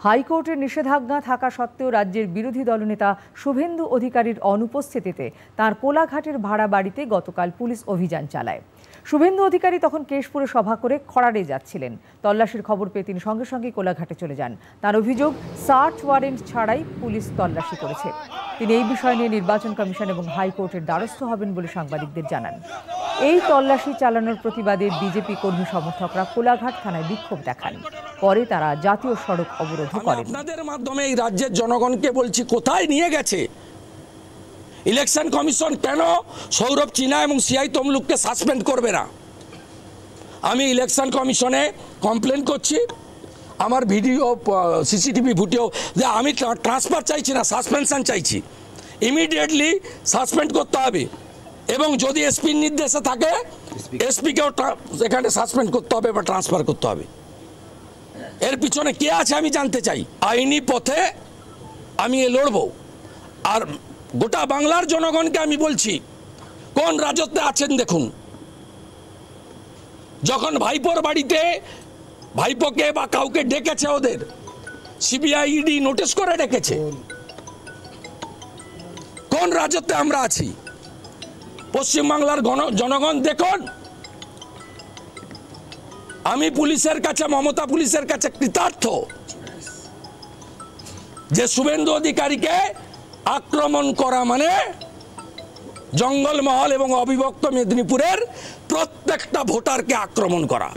হাইকোর্টের নিষেধাজ্ঞা থাকা সত্ত্বেও রাজ্যের বিরোধী দলনেতা শুভেন্দু অধিকারীর অনুপস্থিতিতে তাঁর কোলাঘাটের ভাড়া বাড়িতে গতকাল পুলিশ অভিযান চালায়। শুভেন্দু অধিকারী তখন কেশপুরে সভা করে খড়ারে যাচ্ছিলেন। তল্লাশির খবর পেয়ে তিনি সঙ্গে সঙ্গে কোলাঘাটে চলে যান। তার অভিযোগ, সার্চ ওয়ারেন্ট ছাড়াই পুলিশ তল্লাশি করেছে। তিনি এই বিষয় নিয়ে নির্বাচন কমিশন এবং হাইকোর্টের দ্বারস্থ হবেন বলে সাংবাদিকদের জানান। এই তল্লাশি চালানোর প্রতিবাদে বিজেপি কর্মী সমর্থকরা কোলাঘাট থানায় বিক্ষোভ দেখান। পরে তারা জাতীয় সড়ক অবরোধ করেন। আপনাদের মাধ্যমে এই রাজ্যের জনগণকে বলছি, কোথায় নিয়ে গেছে ইলেকশন কমিশন? কেন সৌরভ চিনা এবং সিআই তমলুককে সাসপেন্ড করবে না? আমি ইলেকশন কমিশনে কমপ্লেন করছি, আমার ভিডিও সিসিটিভি ফুটেও, যে আমি ট্রান্সফার চাইছি না, সাসপেনশন চাইছি। ইমিডিয়েটলি সাসপেন্ড করতে হবে এবং যদি এসপির নির্দেশে থাকে এসপিকেও এখানে সাসপেন্ড করতে হবে বা ট্রান্সফার করতে হবে। এর পিছনে কে আছে আমি জানতে চাই। আইনি পথে আমি লড়ব। আর গোটা বাংলার জনগণকে আমি বলছি, কোন রাজত্বে আছেন দেখুন। যখন ভাইপোর বাড়িতে ভাইপোকে বা কাউকে ডেকেছে, ওদের সিবিআই ইডি নোটিশ করে ডেকেছে, কোন রাজত্বে আমরা আছি? পশ্চিমবাংলার জনগণ দেখুন, আমি পুলিশের কাছে, মমতা পুলিশের কাছে কৃতার্থ যে শুভেন্দু অধিকারীকে আক্রমণ করা মানে জঙ্গলমহল এবং অবিভক্ত মেদিনীপুরের প্রত্যেকটা ভোটারকে আক্রমণ করা।